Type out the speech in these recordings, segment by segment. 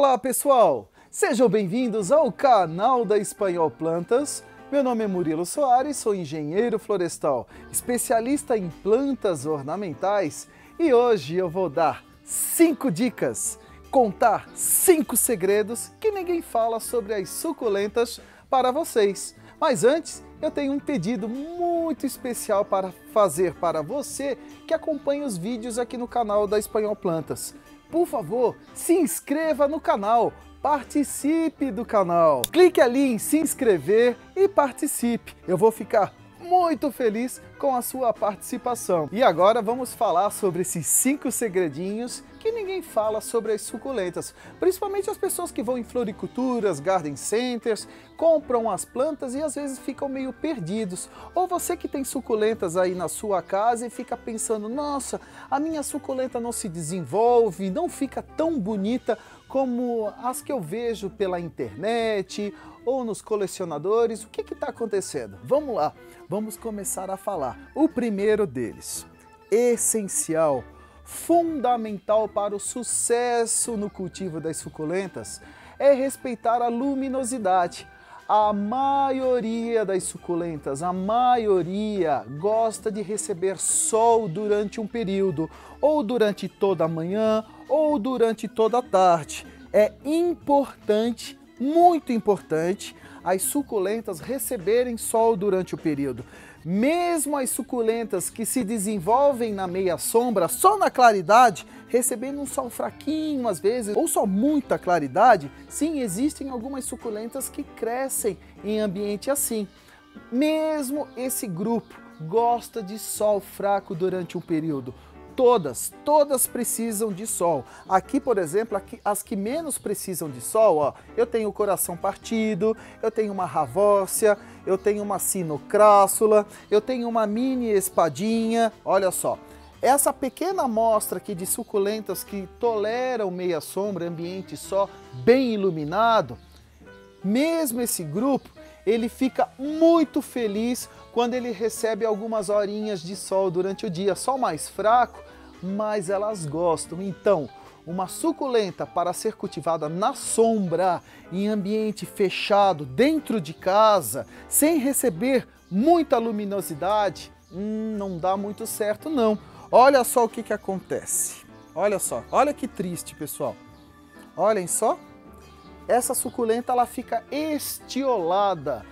Olá pessoal, sejam bem-vindos ao canal da Espanhol Plantas. Meu nome é Murilo Soares, sou engenheiro florestal, especialista em plantas ornamentais e hoje eu vou dar 5 dicas, contar 5 segredos que ninguém fala sobre as suculentas para vocês. Mas antes, eu tenho um pedido muito especial para fazer para você que acompanha os vídeos aqui no canal da Espanhol Plantas. Por favor, se inscreva no canal, participe do canal. Clique ali em se inscrever e participe. Eu vou ficar muito feliz com a sua participação. E agora vamos falar sobre esses 5 segredinhos que ninguém fala sobre as suculentas. Principalmente as pessoas que vão em floriculturas, garden centers, compram as plantas e às vezes ficam meio perdidos. Ou você que tem suculentas aí na sua casa e fica pensando, nossa, a minha suculenta não se desenvolve, não fica tão bonita como as que eu vejo pela internet ou nos colecionadores. O que está acontecendo? Vamos lá, vamos começar a falar. O primeiro deles, essencial, fundamental para o sucesso no cultivo das suculentas, é respeitar a luminosidade. A maioria das suculentas, a maioria gosta de receber sol durante um período, ou durante toda a manhã, ou durante toda a tarde. É importante, muito importante, as suculentas receberem sol durante o período. Mesmo as suculentas que se desenvolvem na meia sombra, só na claridade, recebendo um sol fraquinho às vezes, ou só muita claridade, sim, existem algumas suculentas que crescem em ambiente assim. Mesmo esse grupo gosta de sol fraco durante um período. Todas precisam de sol. Aqui, por exemplo, as que menos precisam de sol, ó, eu tenho o coração partido, eu tenho uma ravócia, eu tenho uma sinocrássula, eu tenho uma mini espadinha, olha só. Essa pequena amostra aqui de suculentas que toleram meia sombra, ambiente só, bem iluminado, mesmo esse grupo, ele fica muito feliz quando ele recebe algumas horinhas de sol durante o dia, sol mais fraco, mas elas gostam. Então, uma suculenta para ser cultivada na sombra, em ambiente fechado, dentro de casa, sem receber muita luminosidade, não dá muito certo não. Olha só o que acontece. Olha só, olha que triste, pessoal. Olhem só. Essa suculenta ela fica estiolada,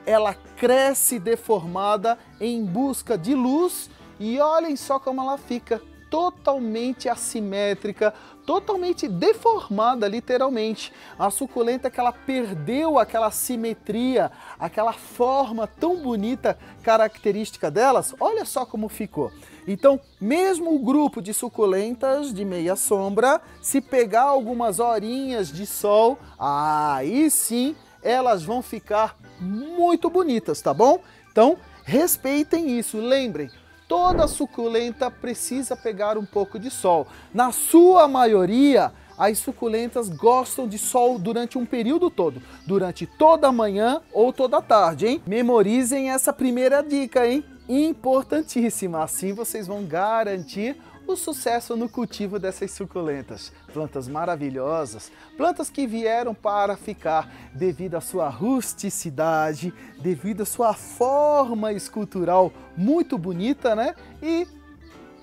ela cresce deformada em busca de luz e olhem só como ela fica totalmente assimétrica, totalmente deformada literalmente. A suculenta que ela perdeu aquela simetria, aquela forma tão bonita característica delas, olha só como ficou. Então, mesmo o grupo de suculentas de meia sombra, se pegar algumas horinhas de sol, aí sim elas vão ficar muito bonitas, tá bom? Então, respeitem isso, lembrem, toda suculenta precisa pegar um pouco de sol. Na sua maioria, as suculentas gostam de sol durante um período todo, durante toda a manhã ou toda a tarde, hein? Memorizem essa primeira dica, hein? Importantíssima, assim vocês vão garantir o sucesso no cultivo dessas suculentas. Plantas maravilhosas, plantas que vieram para ficar devido à sua rusticidade, devido à sua forma escultural muito bonita, né? E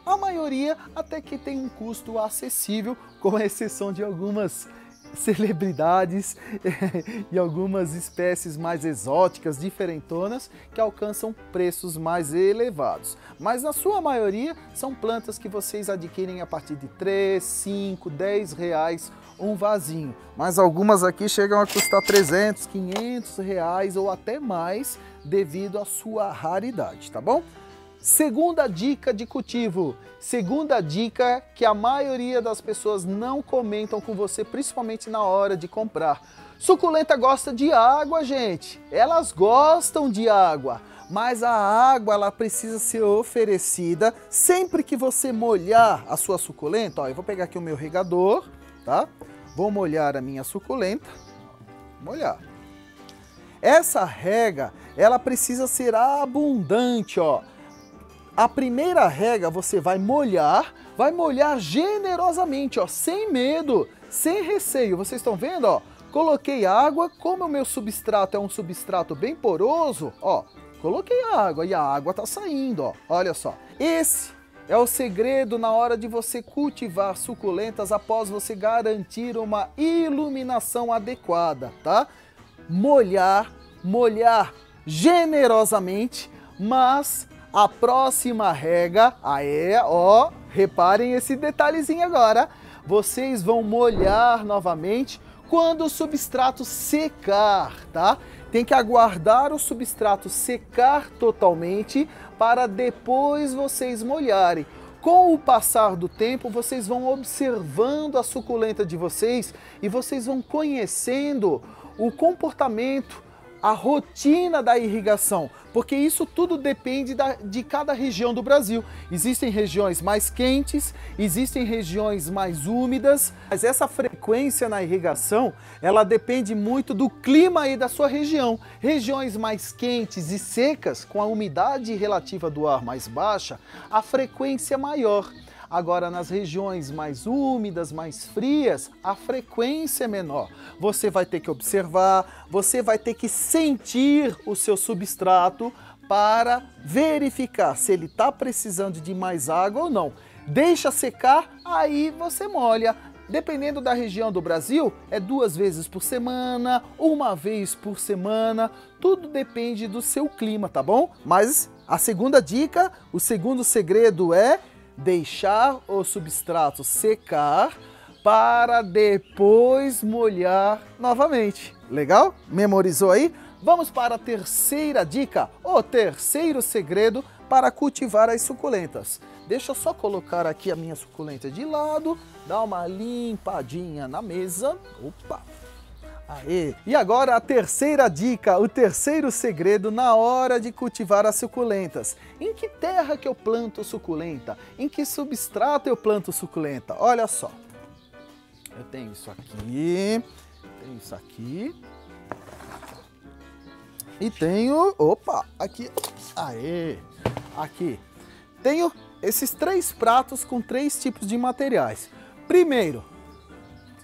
a maioria até que tem um custo acessível, com exceção de algumas celebridades e algumas espécies mais exóticas, diferentonas, que alcançam preços mais elevados. Mas na sua maioria são plantas que vocês adquirem a partir de 3, 5, 10 reais um vasinho. Mas algumas aqui chegam a custar 300, 500 reais ou até mais devido à sua raridade, tá bom? Segunda dica de cultivo, segunda dica que a maioria das pessoas não comentam com você, principalmente na hora de comprar. Suculenta gosta de água, gente, elas gostam de água, mas a água ela precisa ser oferecida sempre que você molhar a sua suculenta. Ó, eu vou pegar aqui o meu regador, tá? Vou molhar a minha suculenta, molhar. Essa rega, ela precisa ser abundante, ó. A primeira rega você vai molhar generosamente, ó, sem medo, sem receio. Vocês estão vendo, ó? Coloquei água, como o meu substrato é um substrato bem poroso, ó, coloquei a água e a água tá saindo, ó. Olha só. Esse é o segredo na hora de você cultivar suculentas após você garantir uma iluminação adequada, tá? Molhar generosamente, mas a próxima rega, ó, reparem esse detalhezinho agora, vocês vão molhar novamente quando o substrato secar, tá? Tem que aguardar o substrato secar totalmente para depois vocês molharem. Com o passar do tempo, vocês vão observando a suculenta de vocês e vocês vão conhecendo o comportamento, a rotina da irrigação, porque isso tudo depende de cada região do Brasil. Existem regiões mais quentes, existem regiões mais úmidas, mas essa frequência na irrigação, ela depende muito do clima aí da sua região. Regiões mais quentes e secas, com a umidade relativa do ar mais baixa, a frequência é maior. Agora, nas regiões mais úmidas, mais frias, a frequência é menor. Você vai ter que observar, você vai ter que sentir o seu substrato para verificar se ele está precisando de mais água ou não. Deixa secar, aí você molha. Dependendo da região do Brasil, é 2 vezes por semana, 1 vez por semana, tudo depende do seu clima, tá bom? Mas a segunda dica, o segundo segredo é deixar o substrato secar para depois molhar novamente. Legal? Memorizou aí? Vamos para a terceira dica, o terceiro segredo para cultivar as suculentas. Deixa eu só colocar aqui a minha suculenta de lado, dar uma limpadinha na mesa. Opa! Aê! E agora a terceira dica, o terceiro segredo na hora de cultivar as suculentas. Em que terra que eu planto suculenta? Em que substrato eu planto suculenta? Olha só. Eu tenho isso aqui, tenho isso aqui. E tenho, opa, aqui, aê, aqui. Tenho esses 3 pratos com 3 tipos de materiais. Primeiro,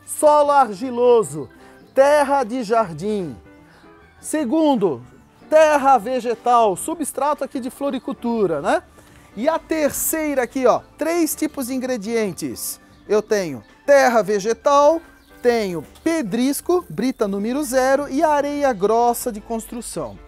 solo argiloso, terra de jardim. Segundo, terra vegetal, substrato aqui de floricultura, né? E a terceira aqui, ó, 3 tipos de ingredientes. Eu tenho terra vegetal, tenho pedrisco, brita número 0 e areia grossa de construção.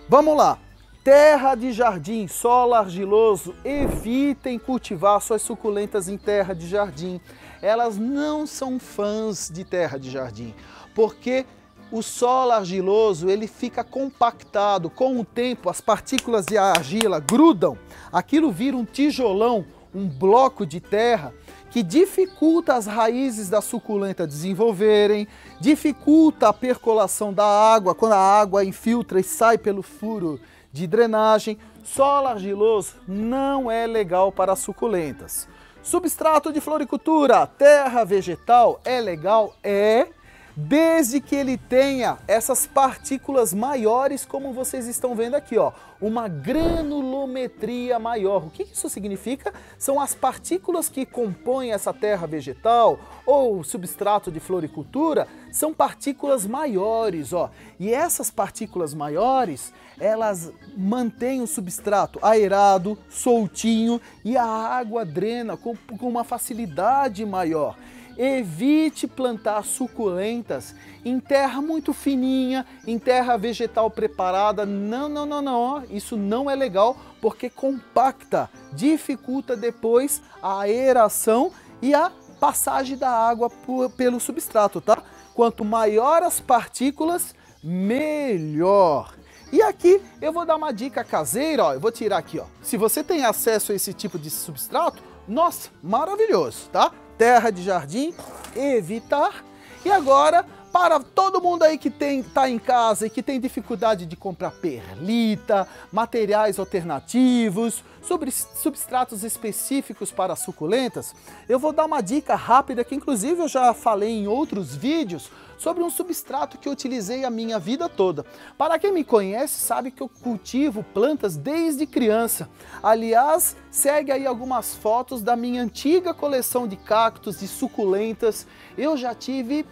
Vamos lá. Terra de jardim, solo argiloso, evitem cultivar suas suculentas em terra de jardim. Elas não são fãs de terra de jardim, porque o solo argiloso ele fica compactado. Com o tempo, as partículas de argila grudam, aquilo vira um tijolão, um bloco de terra, que dificulta as raízes da suculenta desenvolverem, dificulta a percolação da água, quando a água infiltra e sai pelo furo de drenagem. Solo argiloso não é legal para as suculentas. Substrato de floricultura, terra vegetal, é legal? É, desde que ele tenha essas partículas maiores, como vocês estão vendo aqui, ó, uma granulometria maior. O que isso significa? São as partículas que compõem essa terra vegetal ou substrato de floricultura, são partículas maiores, ó. E essas partículas maiores, elas mantêm o substrato aerado, soltinho e a água drena com uma facilidade maior. Evite plantar suculentas em terra muito fininha, em terra vegetal preparada. Não. Isso não é legal porque compacta, dificulta depois a aeração e a passagem da água pelo substrato, tá? Quanto maior as partículas, melhor. E aqui eu vou dar uma dica caseira, ó, eu vou tirar aqui, ó. Se você tem acesso a esse tipo de substrato, nossa, maravilhoso, tá? Terra de jardim, evitar. E agora, Para todo mundo aí que tá em casa e que tem dificuldade de comprar perlita, materiais alternativos, substratos específicos para suculentas, eu vou dar uma dica rápida que inclusive eu já falei em outros vídeos sobre um substrato que eu utilizei a minha vida toda. Para quem me conhece sabe que eu cultivo plantas desde criança. Aliás, segue aí algumas fotos da minha antiga coleção de cactos e suculentas. Eu já tive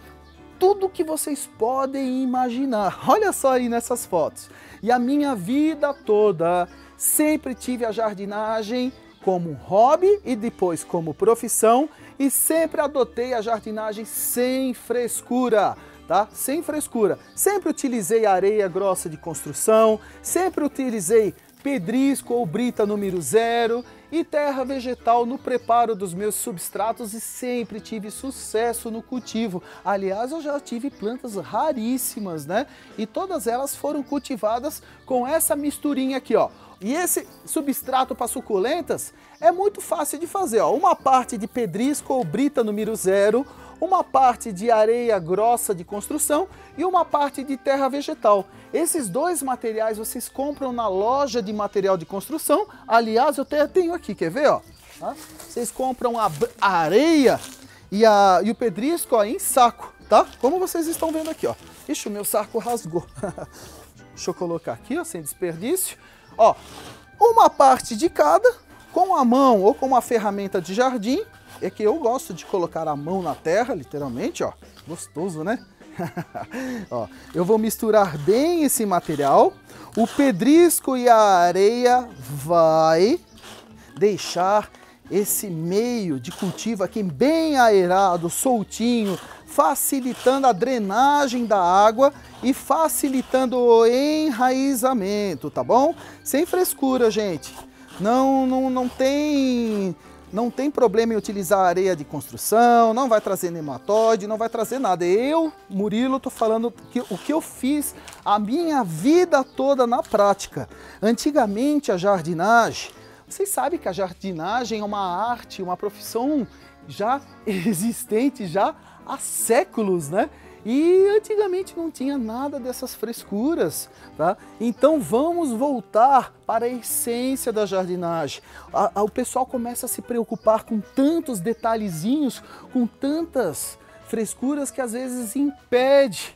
tudo que vocês podem imaginar. Olha só aí nessas fotos. E a minha vida toda sempre tive a jardinagem como um hobby e depois como profissão e sempre adotei a jardinagem sem frescura, tá? Sem frescura. Sempre utilizei areia grossa de construção, sempre utilizei pedrisco ou brita número 0 e terra vegetal no preparo dos meus substratos e sempre tive sucesso no cultivo. Aliás, eu já tive plantas raríssimas, né? E todas elas foram cultivadas com essa misturinha aqui, ó. E esse substrato para suculentas é muito fácil de fazer, ó. Uma parte de pedrisco ou brita número 0, uma parte de areia grossa de construção e uma parte de terra vegetal. Esses dois materiais vocês compram na loja de material de construção. Aliás, eu até tenho aqui, quer ver? Ó? Vocês compram a areia e o pedrisco ó, em saco, tá? Como vocês estão vendo aqui, ó. Ixi, o meu saco rasgou. Deixa eu colocar aqui, ó, sem desperdício. Ó, uma parte de cada, com a mão ou com uma ferramenta de jardim. É que eu gosto de colocar a mão na terra, literalmente, ó. Gostoso, né? Ó, eu vou misturar bem esse material. O pedrisco e a areia vai deixar esse meio de cultivo aqui bem aerado, soltinho, facilitando a drenagem da água e facilitando o enraizamento, tá bom? Sem frescura, gente. Não tem problema em utilizar areia de construção, não vai trazer nematóide, não vai trazer nada. Eu, Murilo, tô falando o que eu fiz a minha vida toda na prática. Antigamente a jardinagem, vocês sabem que a jardinagem é uma arte, uma profissão já existente já há séculos, né? E antigamente não tinha nada dessas frescuras, tá? Então vamos voltar para a essência da jardinagem. O pessoal começa a se preocupar com tantos detalhezinhos, com tantas frescuras que às vezes impede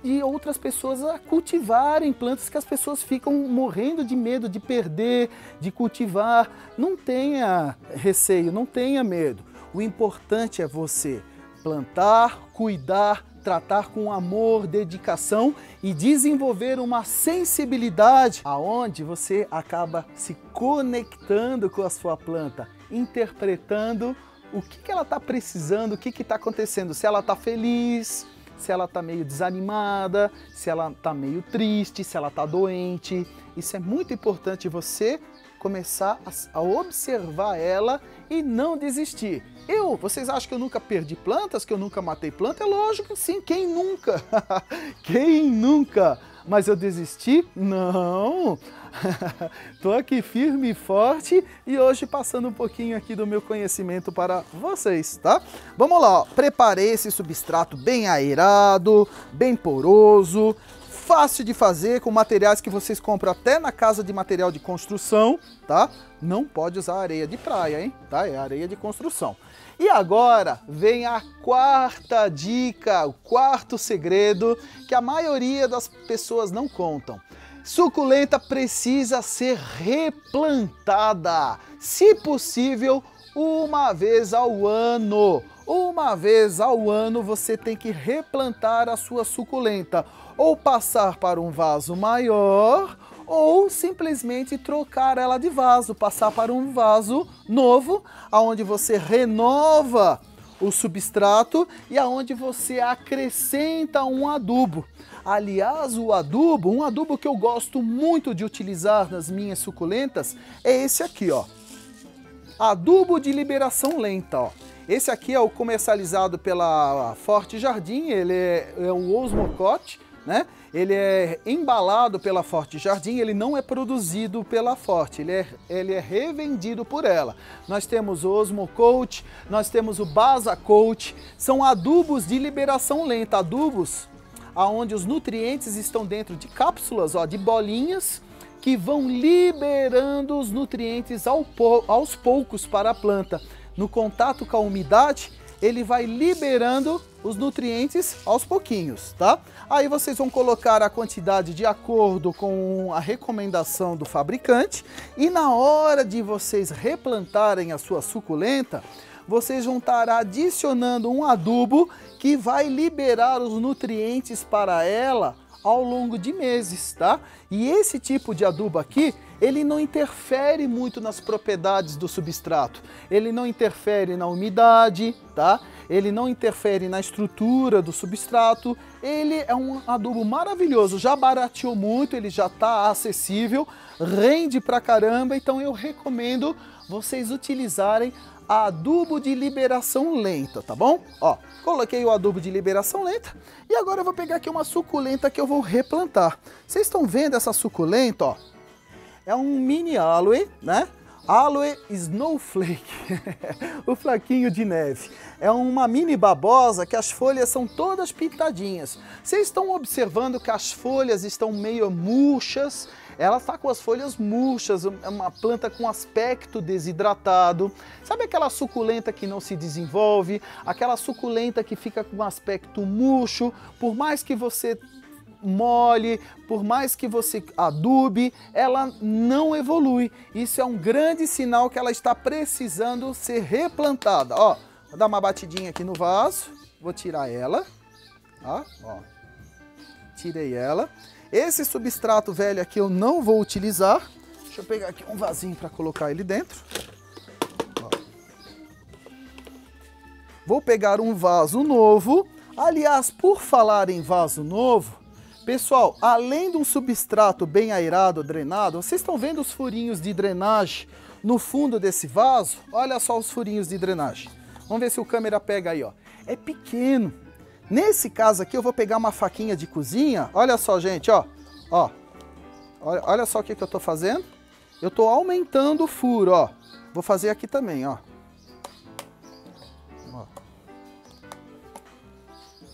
de outras pessoas a cultivarem plantas que as pessoas ficam morrendo de medo de perder, de cultivar. Não tenha receio, não tenha medo. O importante é você plantar, cuidar, tratar com amor, dedicação e desenvolver uma sensibilidade aonde você acaba se conectando com a sua planta, interpretando o que ela está precisando, o que está acontecendo, se ela está feliz, se ela está meio desanimada, se ela está meio triste, se ela está doente. Isso é muito importante você começar a observar ela e não desistir. Vocês acham que eu nunca perdi plantas, que eu nunca matei planta? É lógico que sim, quem nunca? Quem nunca? Mas eu desisti? Não! Tô aqui firme e forte e hoje passando um pouquinho aqui do meu conhecimento para vocês, tá? Vamos lá, ó. Preparei esse substrato bem aerado, bem poroso, fácil de fazer, com materiais que vocês compram até na casa de material de construção, tá? Não pode usar areia de praia, hein? Tá? É areia de construção. E agora vem a quarta dica, o quarto segredo que a maioria das pessoas não contam. Suculenta precisa ser replantada, se possível, uma vez ao ano. Uma vez ao ano você tem que replantar a sua suculenta, ou passar para um vaso maior, ou simplesmente trocar ela de vaso, passar para um vaso novo, onde você renova o substrato e aonde você acrescenta um adubo. Aliás, um adubo que eu gosto muito de utilizar nas minhas suculentas é esse aqui, ó. Adubo de liberação lenta, ó. Esse aqui é o comercializado pela Forte Jardim, ele é o Osmocote, né? Ele é embalado pela Forte Jardim, ele não é produzido pela Forte, ele é revendido por ela. Nós temos o Osmocote, nós temos o Basacote, são adubos de liberação lenta, adubos onde os nutrientes estão dentro de cápsulas, ó, de bolinhas, que vão liberando os nutrientes aos poucos para a planta. No contato com a umidade, ele vai liberando os nutrientes aos pouquinhos, tá? Aí vocês vão colocar a quantidade de acordo com a recomendação do fabricante e na hora de vocês replantarem a sua suculenta, vocês vão estar adicionando um adubo que vai liberar os nutrientes para ela ao longo de meses, tá? E esse tipo de adubo aqui, ele não interfere muito nas propriedades do substrato. Ele não interfere na umidade, tá? Ele não interfere na estrutura do substrato. Ele é um adubo maravilhoso, já barateou muito, ele já está acessível, rende pra caramba, então eu recomendo vocês utilizarem adubo de liberação lenta, tá bom? Ó, coloquei o adubo de liberação lenta e agora eu vou pegar aqui uma suculenta que eu vou replantar. Vocês estão vendo essa suculenta, ó? É um mini aloe, né? Aloe Snowflake, o flaquinho de neve. É uma mini babosa que as folhas são todas pintadinhas. Vocês estão observando que as folhas estão meio murchas. Ela está com as folhas murchas, é uma planta com aspecto desidratado. Sabe aquela suculenta que não se desenvolve? Aquela suculenta que fica com um aspecto murcho, por mais que você molhe, por mais que você adube, ela não evolui. Isso é um grande sinal que ela está precisando ser replantada. Ó, vou dar uma batidinha aqui no vaso, vou tirar ela, ó. Tirei ela. Esse substrato velho aqui eu não vou utilizar. Deixa eu pegar aqui um vasinho para colocar ele dentro. Ó. Vou pegar um vaso novo. Aliás, por falar em vaso novo, pessoal, além de um substrato bem aerado, drenado, vocês estão vendo os furinhos de drenagem no fundo desse vaso? Olha só os furinhos de drenagem. Vamos ver se o câmera pega aí, ó. É pequeno. Nesse caso aqui eu vou pegar uma faquinha de cozinha. Olha só, gente, ó. Ó. Olha só o que eu tô fazendo. Eu tô aumentando o furo, ó. Vou fazer aqui também, ó.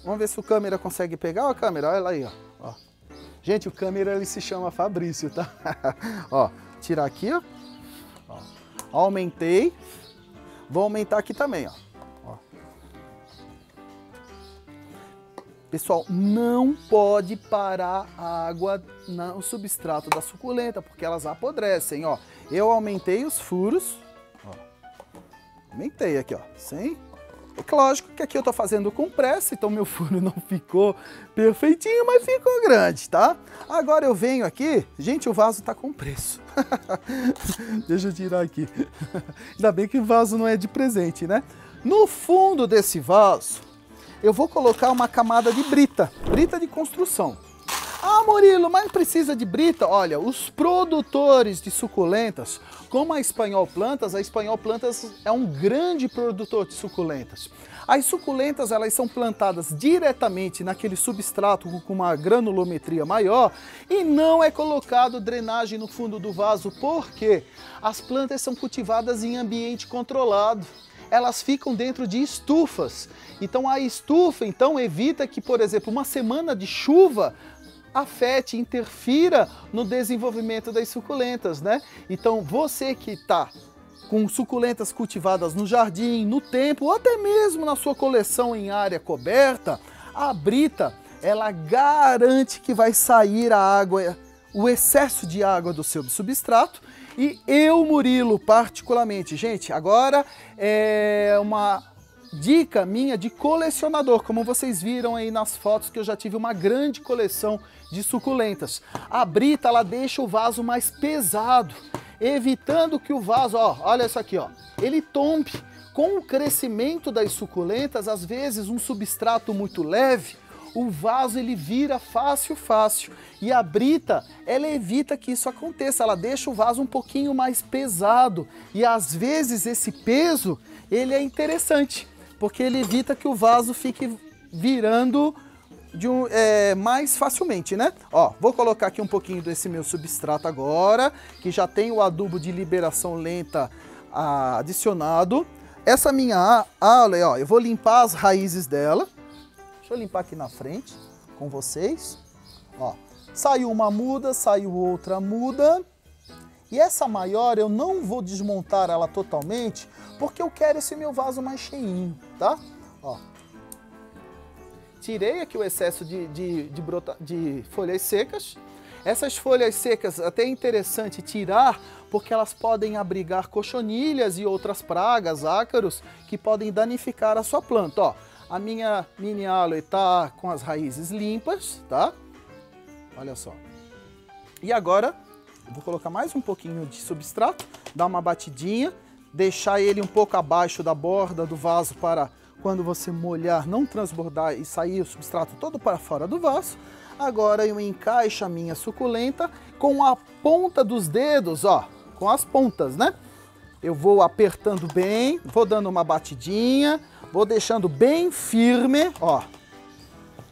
Vamos ver se o câmera consegue pegar, ó, câmera, olha aí, ó. Gente, o câmera ele se chama Fabrício, tá? Ó, tirar aqui, ó. Aumentei. Vou aumentar aqui também, ó. Pessoal, não pode parar a água no substrato da suculenta, porque elas apodrecem, ó. Eu aumentei os furos, ó. Aumentei aqui, ó, sem... É lógico que aqui eu tô fazendo com pressa, então meu furo não ficou perfeitinho, mas ficou grande, tá? Agora eu venho aqui, gente, o vaso tá com preço. Deixa eu tirar aqui. Ainda bem que o vaso não é de presente, né? No fundo desse vaso, eu vou colocar uma camada de brita de construção. Ah, Murilo, mas precisa de brita? Olha, os produtores de suculentas, como a Espanhol Plantas é um grande produtor de suculentas. As suculentas, elas são plantadas diretamente naquele substrato com uma granulometria maior e não é colocado drenagem no fundo do vaso, porque as plantas são cultivadas em ambiente controlado. Elas ficam dentro de estufas. Então a estufa, evita que, por exemplo, uma semana de chuva afete, interfira no desenvolvimento das suculentas, né? Então você que está com suculentas cultivadas no jardim, no tempo, ou até mesmo na sua coleção em área coberta, a brita, ela garante que vai sair a água, o excesso de água do seu substrato. E eu, Murilo, particularmente, gente, agora é uma dica minha de colecionador, como vocês viram aí nas fotos que eu já tive uma grande coleção de suculentas. A brita, ela deixa o vaso mais pesado, evitando que o vaso, ó, olha isso aqui, ó, ele tombe. Com o crescimento das suculentas, às vezes um substrato muito leve, o vaso ele vira fácil. E a brita, ela evita que isso aconteça, ela deixa o vaso um pouquinho mais pesado. E às vezes esse peso, ele é interessante, porque ele evita que o vaso fique virando mais facilmente, né? Ó, vou colocar aqui um pouquinho desse meu substrato agora, que já tem o adubo de liberação lenta adicionado. Essa minha aloe, ó, eu vou limpar as raízes dela. Deixa eu limpar aqui na frente com vocês. Ó, saiu uma muda, saiu outra muda. E essa maior eu não vou desmontar ela totalmente, porque eu quero esse meu vaso mais cheinho, tá? Ó. Tirei aqui o excesso de folhas secas. Essas folhas secas até é interessante tirar, porque elas podem abrigar cochonilhas e outras pragas, ácaros, que podem danificar a sua planta. Ó, a minha mini aloe está com as raízes limpas, tá? Olha só. E agora, eu vou colocar mais um pouquinho de substrato, dar uma batidinha, deixar ele um pouco abaixo da borda do vaso para quando você molhar não transbordar e sair o substrato todo para fora do vaso. Agora eu encaixo a minha suculenta com a ponta dos dedos, ó, com as pontas, né? Eu vou apertando bem, vou dando uma batidinha, vou deixando bem firme, ó.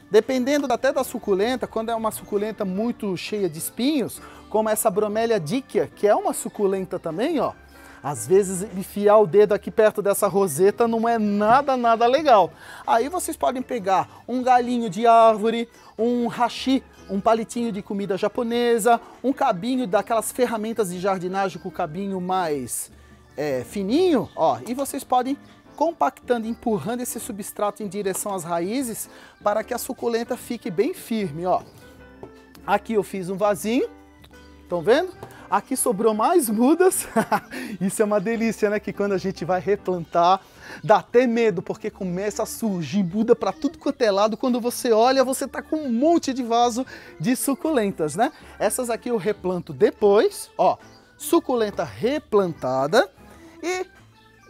Dependendo até da suculenta, quando é uma suculenta muito cheia de espinhos, como essa Bromélia dickia, que é uma suculenta também, ó. Às vezes enfiar o dedo aqui perto dessa roseta não é nada legal. Aí vocês podem pegar um galinho de árvore, um hashi, um palitinho de comida japonesa, um cabinho daquelas ferramentas de jardinagem com o cabinho mais fininho, ó. E vocês podem compactando, empurrando esse substrato em direção às raízes para que a suculenta fique bem firme, ó. Aqui eu fiz um vasinho, estão vendo? Aqui sobrou mais mudas. Isso é uma delícia, né? Que quando a gente vai replantar, dá até medo, porque começa a surgir muda para tudo quanto é lado. Quando você olha, você tá com um monte de vaso de suculentas, né? Essas aqui eu replanto depois, ó. Suculenta replantada. E,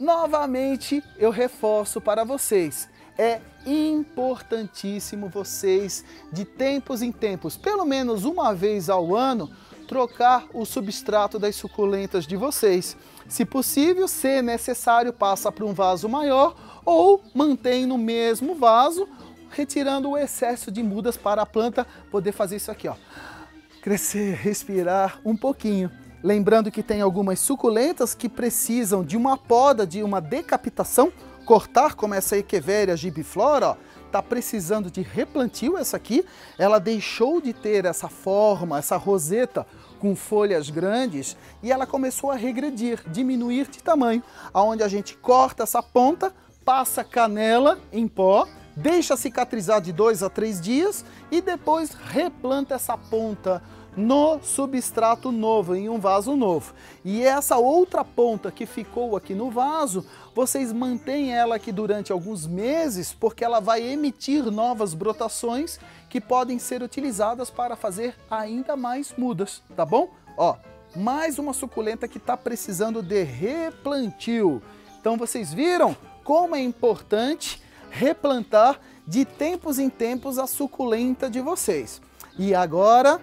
novamente, eu reforço para vocês. É importantíssimo vocês, de tempos em tempos, pelo menos uma vez ao ano, trocar o substrato das suculentas de vocês. Se possível, se necessário, passa para um vaso maior ou mantém no mesmo vaso, retirando o excesso de mudas para a planta poder fazer isso aqui, ó. Crescer, respirar um pouquinho. Lembrando que tem algumas suculentas que precisam de uma poda, de uma decapitação, cortar, como essa Echeveria gibiflora, ó. Tá precisando de replantio essa aqui, ela deixou de ter essa forma, essa roseta com folhas grandes e ela começou a regredir, diminuir de tamanho, aonde a gente corta essa ponta, passa canela em pó, deixa cicatrizar de 2 a 3 dias e depois replanta essa ponta no substrato novo, em um vaso novo. E essa outra ponta que ficou aqui no vaso, vocês mantêm ela aqui durante alguns meses, porque ela vai emitir novas brotações que podem ser utilizadas para fazer ainda mais mudas, tá bom? Ó, mais uma suculenta que está precisando de replantio. Então vocês viram como é importante replantar de tempos em tempos a suculenta de vocês. E agora,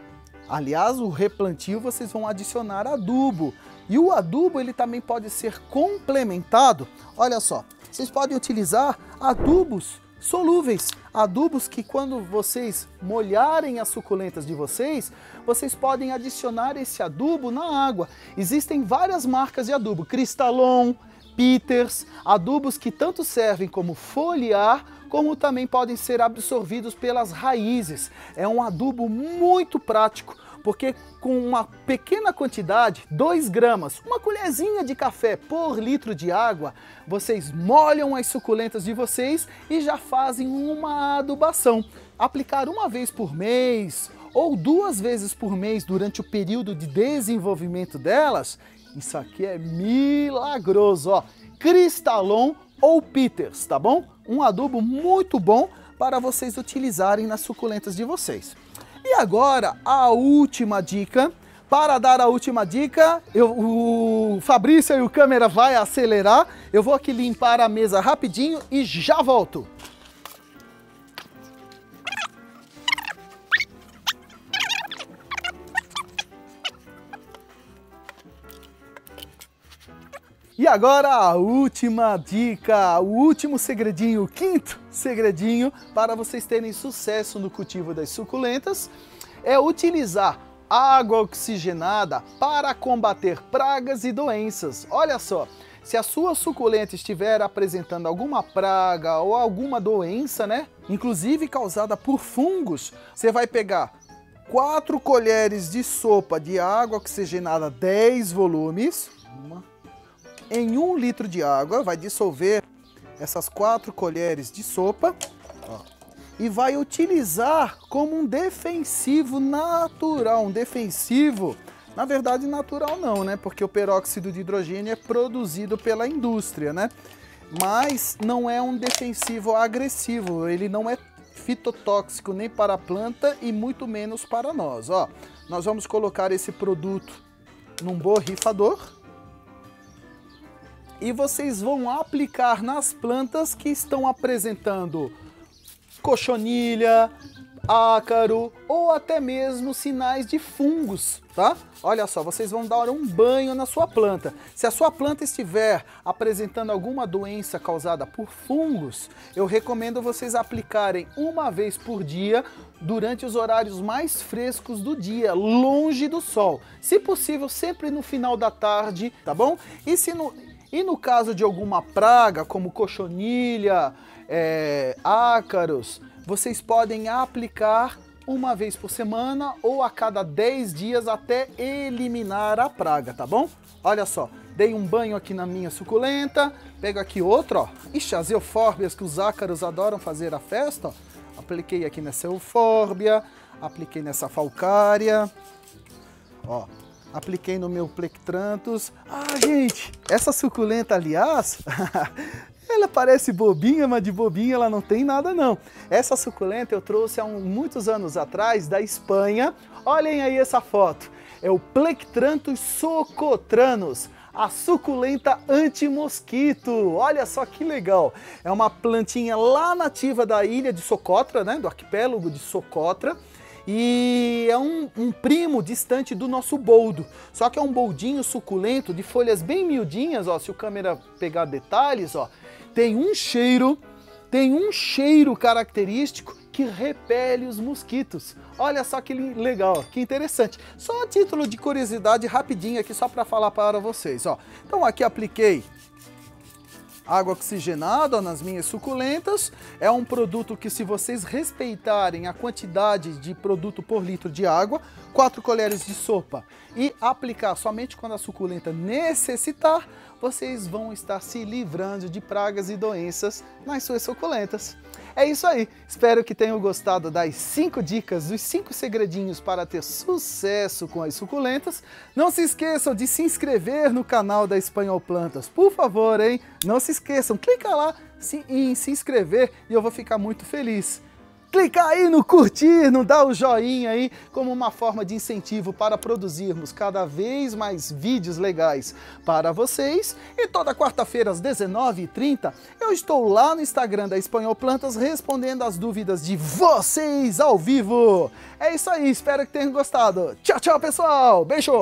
aliás, o replantio vocês vão adicionar adubo. E o adubo ele também pode ser complementado. Olha só, vocês podem utilizar adubos solúveis. Adubos que quando vocês molharem as suculentas de vocês, vocês podem adicionar esse adubo na água. Existem várias marcas de adubo, Cristalon, Peters, adubos que tanto servem como foliar, como também podem ser absorvidos pelas raízes. É um adubo muito prático, porque com uma pequena quantidade, 2 gramas, uma colherzinha de café por litro de água, vocês molham as suculentas de vocês e já fazem uma adubação. Aplicar uma vez por mês ou 2 vezes por mês durante o período de desenvolvimento delas, isso aqui é milagroso, ó. Cristalon ou Peters, tá bom? Um adubo muito bom para vocês utilizarem nas suculentas de vocês. E agora, a última dica. Para dar a última dica, o Fabrício e o câmera vai acelerar. Eu vou aqui limpar a mesa rapidinho e já volto. E agora a última dica, o último segredinho, o quinto segredinho para vocês terem sucesso no cultivo das suculentas é utilizar água oxigenada para combater pragas e doenças. Olha só, se a sua suculenta estiver apresentando alguma praga ou alguma doença, né, inclusive causada por fungos, você vai pegar 4 colheres de sopa de água oxigenada 10 volumes, em 1 litro de água, vai dissolver essas 4 colheres de sopa, ó, e vai utilizar como um defensivo natural, um defensivo, na verdade natural não, né? Porque o peróxido de hidrogênio é produzido pela indústria, né? Mas não é um defensivo agressivo, ele não é fitotóxico nem para a planta e muito menos para nós, ó. Nós vamos colocar esse produto num borrifador e vocês vão aplicar nas plantas que estão apresentando cochonilha, ácaro ou até mesmo sinais de fungos, tá? Olha só, vocês vão dar um banho na sua planta. Se a sua planta estiver apresentando alguma doença causada por fungos, eu recomendo vocês aplicarem uma vez por dia durante os horários mais frescos do dia, longe do sol. Se possível, sempre no final da tarde, tá bom? E no caso de alguma praga, como cochonilha, ácaros, vocês podem aplicar uma vez por semana ou a cada 10 dias até eliminar a praga, tá bom? Olha só, dei um banho aqui na minha suculenta, pego aqui outro, ó. Ixi, as eufórbias que os ácaros adoram fazer a festa, ó. Apliquei aqui nessa eufórbia, apliquei nessa falcária, ó. Apliquei no meu plectranthus. Ah, gente, essa suculenta, aliás, ela parece bobinha, mas de bobinha ela não tem nada não. Essa suculenta eu trouxe há muitos anos atrás da Espanha. Olhem aí essa foto. É o Plectranthus socotranus, a suculenta anti-mosquito. Olha só que legal. É uma plantinha lá nativa da ilha de Socotra, né, do arquipélago de Socotra. E é um primo distante do nosso boldo, só que é um boldinho suculento de folhas bem miudinhas, ó, se o câmera pegar detalhes, ó, tem um cheiro característico que repele os mosquitos. Olha só que legal, que interessante. Só a título de curiosidade rapidinho aqui, só para falar para vocês, ó. Então aqui apliquei água oxigenada nas minhas suculentas. É um produto que, se vocês respeitarem a quantidade de produto por litro de água, 4 colheres de sopa, e aplicar somente quando a suculenta necessitar, vocês vão estar se livrando de pragas e doenças nas suas suculentas. É isso aí, espero que tenham gostado das 5 dicas, dos 5 segredinhos para ter sucesso com as suculentas. Não se esqueçam de se inscrever no canal da Espanhol Plantas, por favor, hein? Não se esqueçam, clica lá em se inscrever e eu vou ficar muito feliz. Clica aí no curtir, no dar o joinha aí, como uma forma de incentivo para produzirmos cada vez mais vídeos legais para vocês. E toda quarta-feira às 19h30 eu estou lá no Instagram da Espanhol Plantas respondendo as dúvidas de vocês ao vivo. É isso aí, espero que tenham gostado. Tchau, tchau, pessoal. Beijo!